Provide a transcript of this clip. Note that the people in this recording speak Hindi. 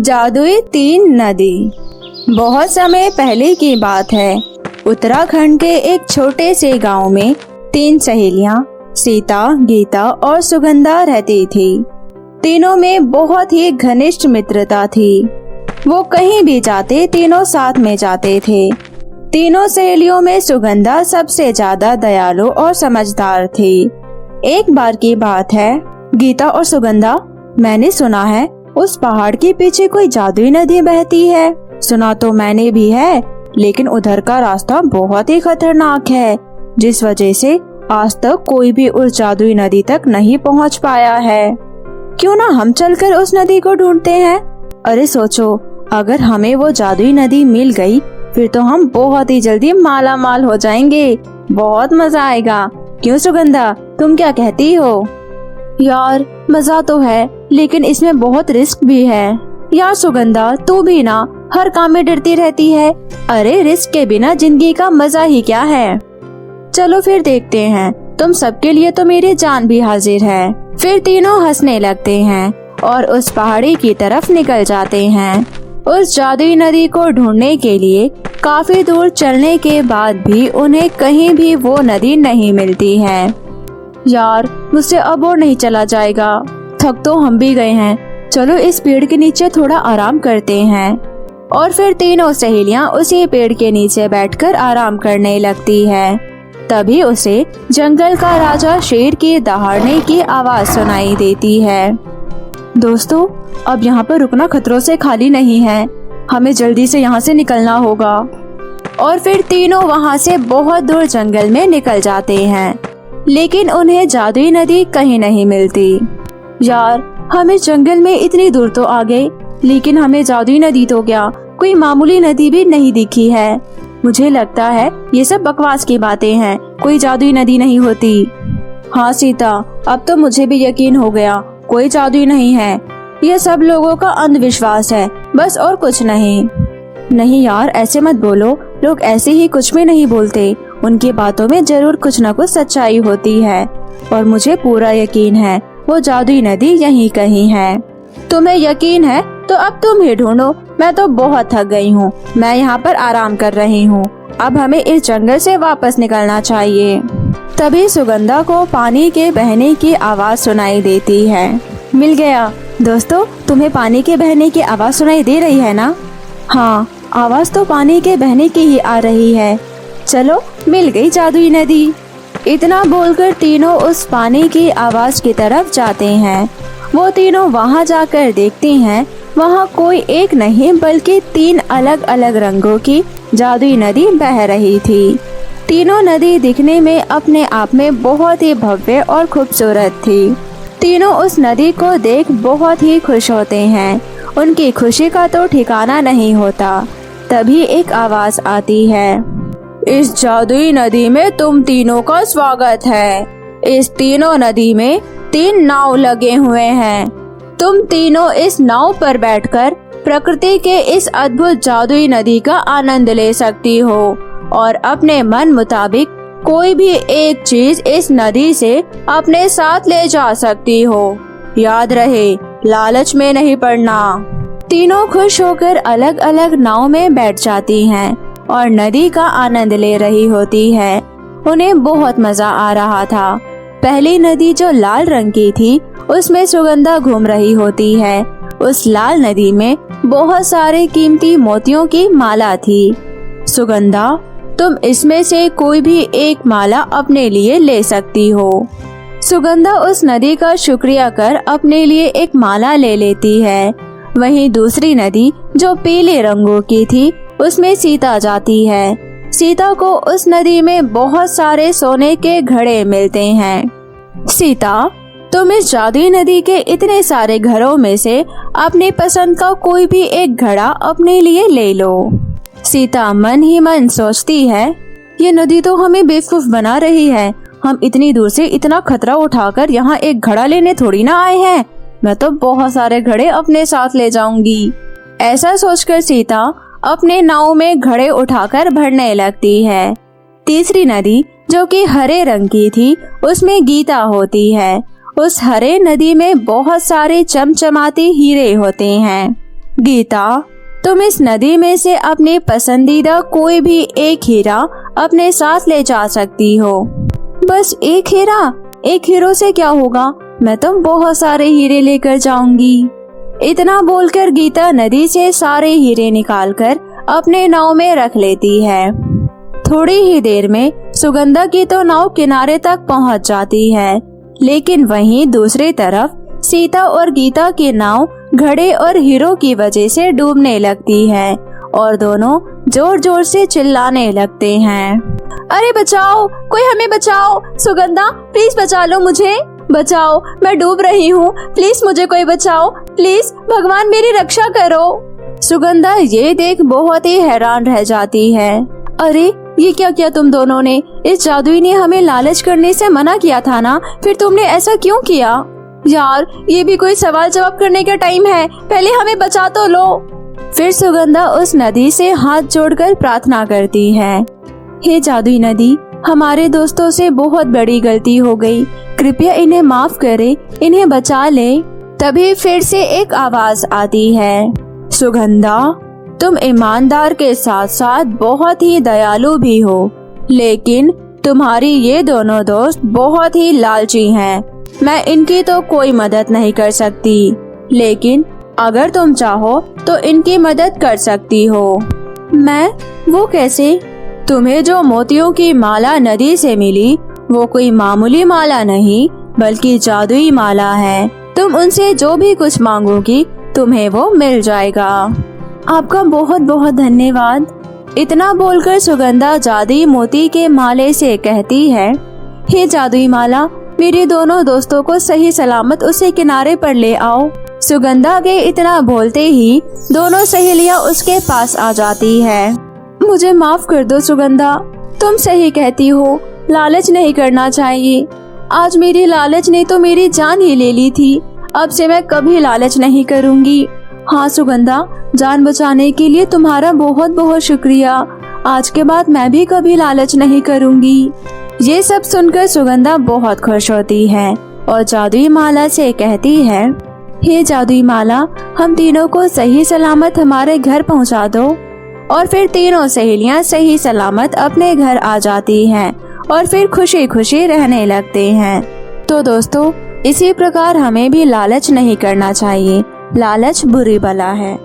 जादुई तीन नदी। बहुत समय पहले की बात है। उत्तराखंड के एक छोटे से गांव में तीन सहेलियां सीता, गीता और सुगंधा रहती थी। तीनों में बहुत ही घनिष्ठ मित्रता थी। वो कहीं भी जाते तीनों साथ में जाते थे। तीनों सहेलियों में सुगंधा सबसे ज्यादा दयालु और समझदार थी। एक बार की बात है, गीता और सुगंधा, मैंने सुना है उस पहाड़ के पीछे कोई जादुई नदी बहती है। सुना तो मैंने भी है, लेकिन उधर का रास्ता बहुत ही खतरनाक है, जिस वजह से आज तक कोई भी उस जादुई नदी तक नहीं पहुंच पाया है। क्यों ना हम चलकर उस नदी को ढूंढते हैं। अरे सोचो, अगर हमें वो जादुई नदी मिल गई, फिर तो हम बहुत ही जल्दी माला माल हो जाएंगे। बहुत मजा आएगा। क्यों सुगंधा, तुम क्या कहती हो? यार मजा तो है, लेकिन इसमें बहुत रिस्क भी है। यार सुगंधा, तू भी ना हर काम में डरती रहती है। अरे रिस्क के बिना जिंदगी का मजा ही क्या है। चलो फिर देखते हैं। तुम सबके लिए तो मेरी जान भी हाजिर है। फिर तीनों हंसने लगते हैं और उस पहाड़ी की तरफ निकल जाते हैं। उस जादुई नदी को ढूंढने के लिए काफी दूर चलने के बाद भी उन्हें कहीं भी वो नदी नहीं मिलती है। यार मुझसे अब और नहीं चला जाएगा, थक तो हम भी गए हैं। चलो इस पेड़ के नीचे थोड़ा आराम करते हैं। और फिर तीनों सहेलियां उसी पेड़ के नीचे बैठकर आराम करने लगती है। तभी उसे जंगल का राजा शेर की दहाड़ने की आवाज सुनाई देती है। दोस्तों, अब यहाँ पर रुकना खतरों से खाली नहीं है। हमें जल्दी से यहाँ से निकलना होगा। और फिर तीनों वहाँ से बहुत दूर जंगल में निकल जाते हैं, लेकिन उन्हें जादुई नदी कहीं नहीं मिलती। यार हम इस जंगल में इतनी दूर तो आ गए, लेकिन हमें जादुई नदी तो क्या, कोई मामूली नदी भी नहीं दिखी है। मुझे लगता है ये सब बकवास की बातें हैं, कोई जादुई नदी नहीं होती। हाँ सीता, अब तो मुझे भी यकीन हो गया, कोई जादुई नहीं है। ये सब लोगों का अंधविश्वास है, बस और कुछ नहीं। नहीं यार, ऐसे मत बोलो। लोग ऐसे ही कुछ भी नहीं बोलते। उनकी बातों में जरूर कुछ न कुछ सच्चाई होती है, और मुझे पूरा यकीन है वो जादुई नदी यहीं कहीं है। तुम्हें यकीन है तो अब तुम ही ढूंढो। मैं तो बहुत थक गई हूँ। मैं यहाँ पर आराम कर रही हूँ। अब हमें इस जंगल से वापस निकलना चाहिए। तभी सुगंधा को पानी के बहने की आवाज सुनाई देती है। मिल गया। दोस्तों, तुम्हें पानी के बहने की आवाज सुनाई दे रही है ना? हाँ, आवाज तो पानी के बहने की ही आ रही है। चलो, मिल गई जादुई नदी। इतना बोलकर तीनों उस पानी की आवाज की तरफ जाते हैं। वो तीनों वहाँ जाकर देखते हैं, वहाँ कोई एक नहीं बल्कि तीन अलग अलग रंगों की जादुई नदी बह रही थी। तीनों नदी दिखने में अपने आप में बहुत ही भव्य और खूबसूरत थी। तीनों उस नदी को देख बहुत ही खुश होते हैं। उनकी खुशी का तो ठिकाना नहीं होता। तभी एक आवाज आती है। इस जादुई नदी में तुम तीनों का स्वागत है। इस तीनों नदी में तीन नाव लगे हुए हैं। तुम तीनों इस नाव पर बैठकर प्रकृति के इस अद्भुत जादुई नदी का आनंद ले सकती हो और अपने मन मुताबिक कोई भी एक चीज इस नदी से अपने साथ ले जा सकती हो। याद रहे, लालच में नहीं पड़ना। तीनों खुश होकर अलग अलग नाव में बैठ जाती हैं और नदी का आनंद ले रही होती है। उन्हें बहुत मजा आ रहा था। पहली नदी जो लाल रंग की थी, उसमें सुगंधा घूम रही होती है। उस लाल नदी में बहुत सारे कीमती मोतियों की माला थी। सुगंधा, तुम इसमें से कोई भी एक माला अपने लिए ले सकती हो। सुगंधा उस नदी का शुक्रिया कर अपने लिए एक माला ले लेती है। वहीं दूसरी नदी जो पीले रंगों की थी, उसमें सीता जाती है। सीता को उस नदी में बहुत सारे सोने के घड़े मिलते हैं। सीता, तुम इस जादुई नदी के इतने सारे घड़ों में से अपनी पसंद का कोई भी एक घड़ा अपने लिए ले लो। सीता मन ही मन सोचती है, ये नदी तो हमें बेवकूफ बना रही है। हम इतनी दूर से इतना खतरा उठाकर यहाँ एक घड़ा लेने थोड़ी ना आए हैं। मैं तो बहुत सारे घड़े अपने साथ ले जाऊंगी। ऐसा सोचकर सीता अपने नाव में घड़े उठाकर भरने लगती है। तीसरी नदी जो कि हरे रंग की थी, उसमें गीता होती है। उस हरे नदी में बहुत सारे चमचमाते हीरे होते हैं। गीता, तुम इस नदी में से अपनी पसंदीदा कोई भी एक हीरा अपने साथ ले जा सकती हो। बस एक हीरा? एक हीरो से क्या होगा, मैं तो बहुत सारे हीरे लेकर जाऊंगी। इतना बोलकर गीता नदी से सारे हीरे निकालकर अपने नाव में रख लेती है। थोड़ी ही देर में सुगंधा की तो नाव किनारे तक पहुंच जाती है, लेकिन वहीं दूसरी तरफ सीता और गीता की नाव घड़े और हीरो की वजह से डूबने लगती है और दोनों जोर जोर से चिल्लाने लगते हैं। अरे बचाओ, कोई हमें बचाओ, सुगंधा प्लीज बचा लो मुझे, बचाओ, मैं डूब रही हूँ, प्लीज मुझे कोई बचाओ, प्लीज भगवान मेरी रक्षा करो। सुगंधा ये देख बहुत ही हैरान रह जाती है। अरे ये क्या किया तुम दोनों ने? इस जादुई ने हमें लालच करने से मना किया था ना, फिर तुमने ऐसा क्यों किया? यार ये भी कोई सवाल जवाब करने का टाइम है, पहले हमें बचा तो लो। फिर सुगंधा उस नदी से हाथ जोड़कर प्रार्थना करती है, हे जादुई नदी, हमारे दोस्तों से बहुत बड़ी गलती हो गई, कृपया इन्हें माफ करे, इन्हें बचा ले। तभी फिर से एक आवाज आती है, सुगंधा, तुम ईमानदार के साथ साथ बहुत ही दयालु भी हो, लेकिन तुम्हारी ये दोनों दोस्त बहुत ही लालची हैं। मैं इनकी तो कोई मदद नहीं कर सकती, लेकिन अगर तुम चाहो तो इनकी मदद कर सकती हो। मैं? वो कैसे? तुम्हें जो मोतियों की माला नदी से मिली वो कोई मामूली माला नहीं बल्कि जादुई माला है। तुम उनसे जो भी कुछ मांगोगी तुम्हें वो मिल जाएगा। आपका बहुत बहुत धन्यवाद। इतना बोलकर सुगंधा जादुई मोती के माले से कहती है, हे जादुई माला, मेरे दोनों दोस्तों को सही सलामत उसे किनारे पर ले आओ। सुगंधा के इतना बोलते ही दोनों सहेलियां उसके पास आ जाती है। मुझे माफ कर दो सुगंधा, तुम सही कहती हो, लालच नहीं करना चाहिए। आज मेरी लालच ने तो मेरी जान ही ले ली थी, अब से मैं कभी लालच नहीं करूँगी। हाँ सुगंधा, जान बचाने के लिए तुम्हारा बहुत बहुत शुक्रिया। आज के बाद मैं भी कभी लालच नहीं करूँगी। ये सब सुनकर सुगंधा बहुत खुश होती है और जादुई माला से कहती है, हे जादुई माला, हम तीनों को सही सलामत हमारे घर पहुंचा दो। और फिर तीनों सहेलियां सही सलामत अपने घर आ जाती हैं और फिर खुशी खुशी रहने लगते हैं। तो दोस्तों, इसी प्रकार हमें भी लालच नहीं करना चाहिए। लालच बुरी बला है।